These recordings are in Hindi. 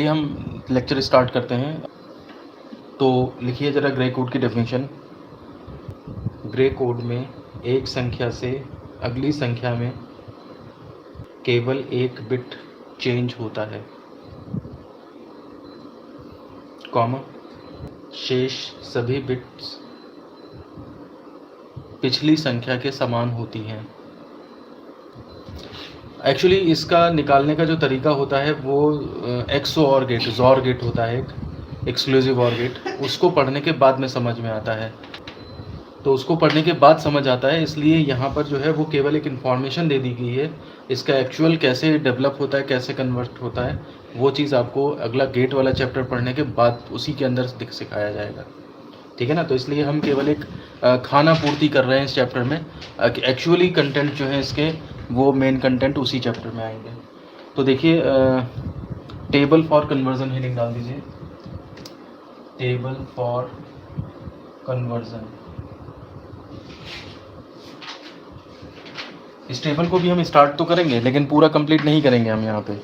चलिए हम लेक्चर स्टार्ट करते हैं। तो लिखिए ज़रा ग्रे कोड की डेफिनेशन। ग्रे कोड में एक संख्या से अगली संख्या में केवल एक बिट चेंज होता है, कॉमा शेष सभी बिट्स पिछली संख्या के समान होती हैं। एक्चुअली इसका निकालने का जो तरीका होता है वो XOR गेट, जॉर गेट होता है, एक एक्सक्लूसिव ऑर गेट। उसको पढ़ने के बाद में समझ में आता है, तो उसको पढ़ने के बाद समझ आता है। इसलिए यहाँ पर जो है वो केवल एक इन्फॉर्मेशन दे दी गई है। इसका एक्चुअल कैसे डेवलप होता है, कैसे कन्वर्ट होता है, वो चीज़ आपको अगला गेट वाला चैप्टर पढ़ने के बाद उसी के अंदर सिखाया जाएगा, ठीक है ना। तो इसलिए हम केवल एक खाना पूर्ति कर रहे हैं इस चैप्टर में। एक्चुअली कंटेंट जो है इसके, वो मेन कंटेंट उसी चैप्टर में आएंगे। तो देखिए टेबल फॉर कन्वर्जन हेडिंग डाल दीजिए, टेबल फॉर कन्वर्जन। इस टेबल को भी हम स्टार्ट तो करेंगे लेकिन पूरा कंप्लीट नहीं करेंगे। हम यहाँ पे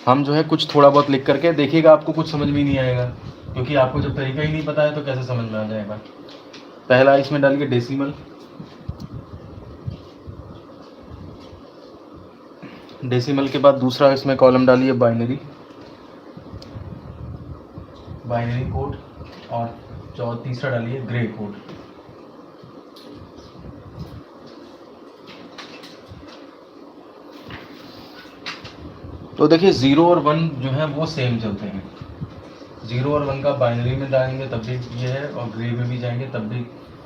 हम जो है कुछ थोड़ा बहुत लिख करके देखिएगा, आपको कुछ समझ में नहीं आएगा, क्योंकि आपको जब तरीका ही नहीं पता है तो कैसे समझ में आ जाएगा। पहला इसमें डालिए डेसिमल, डेसिमल के बाद दूसरा इसमें कॉलम डालिए बाइनरी, बाइनरी कोड, और तीसरा डालिए ग्रे कोड। तो देखिए 0 और 1 जो है वो सेम चलते हैं। 0 और 1 का बाइनरी में डालेंगे तब भी ये है, और ग्रे में भी जाएंगे तब भी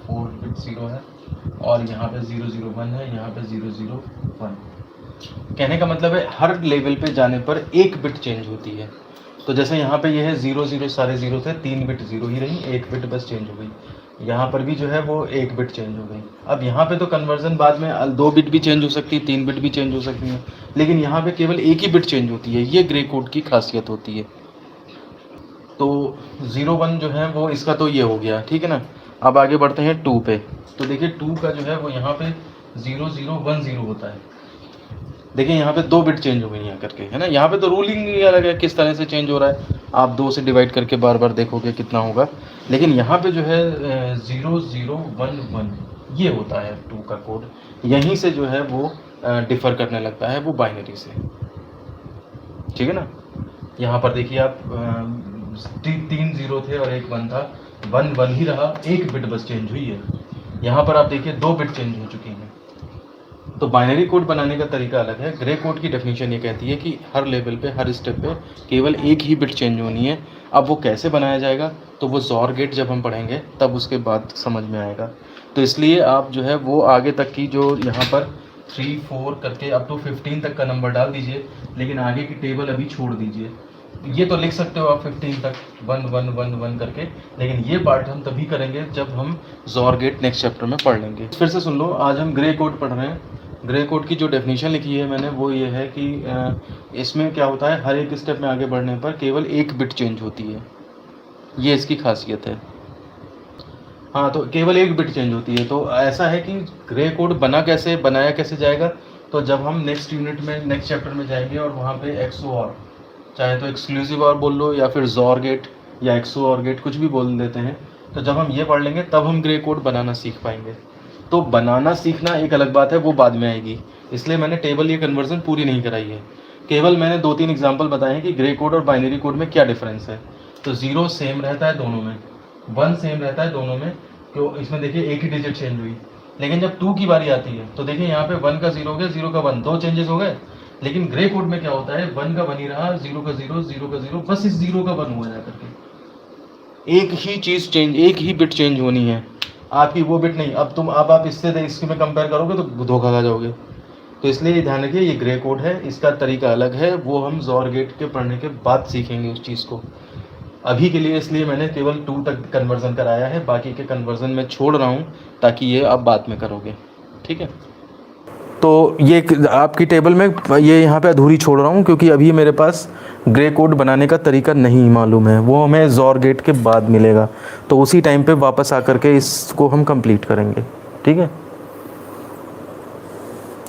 4 बिट 0 है, और यहाँ पे 001 है, यहाँ पे 001। कहने का मतलब है हर लेवल पे जाने पर एक बिट चेंज होती है। तो जैसे यहाँ पे ये है 00 सारे 0 थे, 3 बिट 0 ही रही, एक बिट बस चेंज हो गई। यहाँ पर भी जो है वो एक बिट चेंज हो गई। अब यहाँ पे तो कन्वर्जन बाद में 2 बिट भी चेंज हो सकती है, 3 बिट भी चेंज हो सकती है, लेकिन यहाँ पे केवल एक ही बिट चेंज होती है। ये ग्रे कोड की खासियत होती है। तो 01 जो है वो इसका तो ये हो गया, ठीक है ना। अब आगे बढ़ते हैं 2 पे। तो देखिए 2 का जो है वो यहाँ पे 0010 होता है। देखिए यहाँ पे 2 बिट चेंज हो गई यहाँ करके, है ना। यहाँ पे तो रूलिंग ही अलग है किस तरह से चेंज हो रहा है। आप 2 से डिवाइड करके बार बार देखोगे कितना होगा, लेकिन यहाँ पे जो है 0011 ये होता है 2 का कोड। यहीं से जो है वो डिफर करने लगता है वो बाइनरी से, ठीक है ना। यहाँ पर देखिए आप 3 0 थे और एक 1 था, 1 1 ही रहा, एक बिट बस चेंज हुई है। यहाँ पर आप देखिए 2 बिट चेंज हो चुकी हैं। तो बाइनरी कोड बनाने का तरीका अलग है। ग्रे कोड की डेफिनेशन ये कहती है कि हर लेवल पे, हर स्टेप पे केवल एक ही बिट चेंज होनी है। अब वो कैसे बनाया जाएगा तो वो जॉर गेट जब हम पढ़ेंगे तब उसके बाद समझ में आएगा। तो इसलिए आप जो है वो आगे तक की जो यहाँ पर 3 4 करके अप टू 15 तक का नंबर डाल दीजिए, लेकिन आगे की टेबल अभी छोड़ दीजिए। ये तो लिख सकते हो आप 15 तक 1 1 1 1 करके, लेकिन ये पार्ट हम तभी करेंगे जब हम जॉर गेट नेक्स्ट चैप्टर में पढ़ लेंगे। फिर से सुन लो, आज हम ग्रे कोड पढ़ रहे हैं। ग्रे कोड की जो डेफिनेशन लिखी है मैंने वो ये है कि इसमें क्या होता है, हर एक स्टेप में आगे बढ़ने पर केवल एक बिट चेंज होती है। ये इसकी खासियत है। हाँ, तो केवल एक बिट चेंज होती है। तो ऐसा है कि ग्रे कोड बनाया कैसे जाएगा, तो जब हम नेक्स्ट यूनिट में, नेक्स्ट चैप्टर में जाएंगे और वहाँ पे XOR, चाहे तो एक्सक्लूसिव और बोल लो या फिर जॉर गेट या XOR गेट, कुछ भी बोल देते हैं। तो जब हम ये पढ़ लेंगे तब हम ग्रे कोड बनाना सीख पाएंगे। तो बनाना सीखना एक अलग बात है, वो बाद में आएगी। इसलिए मैंने टेबल या कन्वर्जन पूरी नहीं कराई है, केवल मैंने 2-3 एग्जांपल बताए हैं कि ग्रे कोड और बाइनरी कोड में क्या डिफरेंस है। तो 0 सेम रहता है दोनों में, 1 सेम रहता है दोनों में। तो इसमें देखिए एक ही डिजिट चेंज हुई, लेकिन जब 2 की बारी आती है तो देखिए यहाँ पे 1 का 0 हो गया, 0 का 1, 2 चेंजेस हो गए। लेकिन ग्रे कोड में क्या होता है, 1 का 1 ही रहा, 0 का 0, 0 का 0, बस इस 0 का 1 हुआ जाकर के। एक ही चीज़ चेंज, एक ही बिट चेंज होनी है आपकी, वो बिट नहीं। अब आप इससे में कंपेयर करोगे तो धोखा खा जाओगे। तो इसलिए ध्यान रखिए ये ग्रे कोड है, इसका तरीका अलग है, वो हम जॉर गेट के पढ़ने के बाद सीखेंगे उस चीज़ को। अभी के लिए इसलिए मैंने केवल 2 तक कन्वर्जन कराया है, बाकी के कन्वर्जन मैं छोड़ रहा हूँ ताकि ये आप बाद में करोगे, ठीक है। तो ये आपकी टेबल में ये यहाँ पे अधूरी छोड़ रहा हूँ क्योंकि अभी मेरे पास ग्रे कोड बनाने का तरीका नहीं मालूम है, वो हमें जॉर गेट के बाद मिलेगा। तो उसी टाइम पे वापस आकर के इसको हम कंप्लीट करेंगे, ठीक है।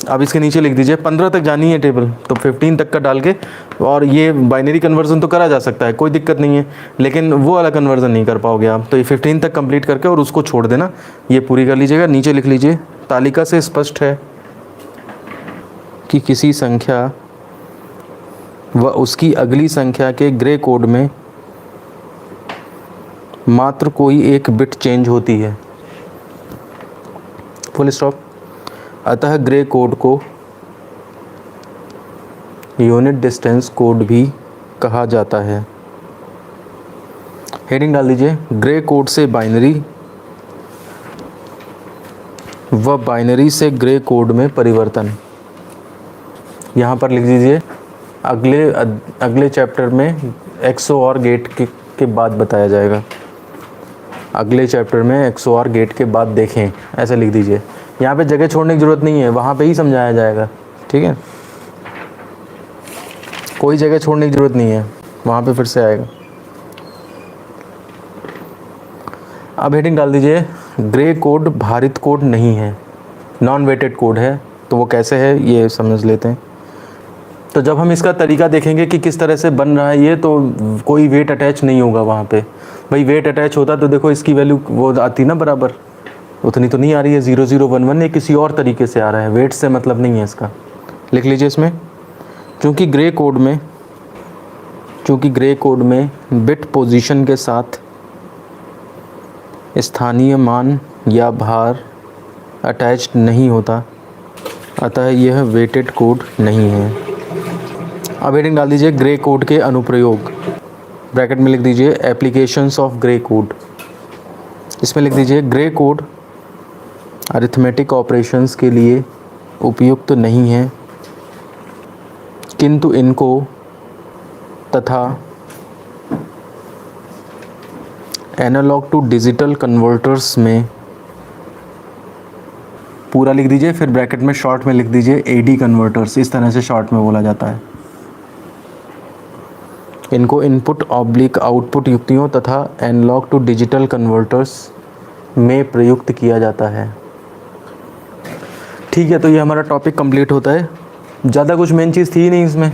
अब इसके नीचे लिख दीजिए 15 तक जानी है टेबल, तो 15 तक का डाल के, और ये बाइनरी कन्वर्जन तो करा जा सकता है, कोई दिक्कत नहीं है, लेकिन वो वाला कन्वर्जन नहीं कर पाओगे आप। तो ये 15 तक कंप्लीट करके और उसको छोड़ देना, ये पूरी कर लीजिएगा। नीचे लिख लीजिए तालिका से स्पष्ट है कि किसी संख्या व उसकी अगली संख्या के ग्रे कोड में मात्र कोई एक बिट चेंज होती है, फुल स्टॉप। अतः ग्रे कोड को यूनिट डिस्टेंस कोड भी कहा जाता है। हेडिंग डाल दीजिए ग्रे कोड से बाइनरी व बाइनरी से ग्रे कोड में परिवर्तन। यहाँ पर लिख दीजिए अगले चैप्टर में XOR गेट के बाद बताया जाएगा, अगले चैप्टर में XOR गेट के बाद देखें, ऐसे लिख दीजिए। यहाँ पे जगह छोड़ने की ज़रूरत नहीं है, वहाँ पे ही समझाया जाएगा, ठीक है, कोई जगह छोड़ने की ज़रूरत नहीं है, वहाँ पे फिर से आएगा। अब हेडिंग डाल दीजिए ग्रे कोड भारित कोड नहीं है, नॉन वेटेड कोड है। तो वो कैसे है ये समझ लेते हैं। तो जब हम इसका तरीका देखेंगे कि किस तरह से बन रहा है ये, तो कोई वेट अटैच नहीं होगा वहाँ पे। भाई वेट अटैच होता तो देखो इसकी वैल्यू वो आती ना बराबर, उतनी तो नहीं आ रही है, 0011, ये किसी और तरीके से आ रहा है, वेट से मतलब नहीं है इसका। लिख लीजिए इसमें, चूँकि ग्रे कोड में बिट पोजीशन के साथ स्थानीय मान या भार अटैच्ड नहीं होता, अतः यह वेटेड कोड नहीं है। अब हेडिंग डाल दीजिए ग्रे कोड के अनुप्रयोग, ब्रैकेट में लिख दीजिए एप्लीकेशंस ऑफ ग्रे कोड। इसमें लिख दीजिए ग्रे कोड अरिथमेटिक ऑपरेशंस के लिए उपयुक्त नहीं है, किंतु इनको तथा एनालॉग टू डिजिटल कन्वर्टर्स में, पूरा लिख दीजिए, फिर ब्रैकेट में शॉर्ट में लिख दीजिए AD कन्वर्टर्स, इस तरह से शॉर्ट में बोला जाता है। इनको इनपुट ऑब्लिक आउटपुट युक्तियों तथा एनालॉग टू डिजिटल कन्वर्टर्स में प्रयुक्त किया जाता है। ठीक है, तो ये हमारा टॉपिक कंप्लीट होता है। ज़्यादा कुछ मेन चीज़ थी ही नहीं इसमें,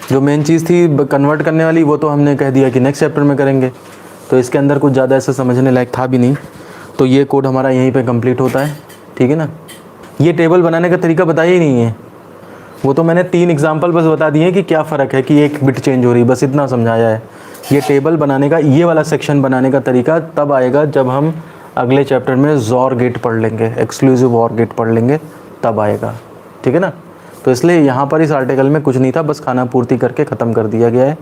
जो मेन चीज़ थी कन्वर्ट करने वाली वो तो हमने कह दिया कि नेक्स्ट चैप्टर में करेंगे, तो इसके अंदर कुछ ज़्यादा ऐसा समझने लायक था भी नहीं। तो ये कोड हमारा यहीं पे कंप्लीट होता है, ठीक है ना। ये टेबल बनाने का तरीका बताया ही नहीं है, वो तो मैंने 3 एग्जाम्पल बस बता दिए कि क्या फ़र्क है कि एक बिट चेंज हो रही, बस इतना समझाया है। ये टेबल बनाने का, ये वाला सेक्शन बनाने का तरीका तब आएगा जब हम अगले चैप्टर में XOR गेट पढ़ लेंगे, एक्सक्लूसिव OR गेट पढ़ लेंगे, तब आएगा, ठीक है ना। तो इसलिए यहाँ पर इस आर्टिकल में कुछ नहीं था, बस खाना पूर्ति करके ख़त्म कर दिया गया है,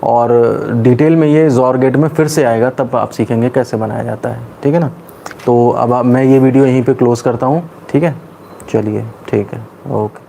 और डिटेल में ये XOR गेट में फिर से आएगा, तब आप सीखेंगे कैसे बनाया जाता है, ठीक है ना। तो अब मैं ये वीडियो यहीं पे क्लोज़ करता हूँ, ठीक है, चलिए ठीक है, ओके।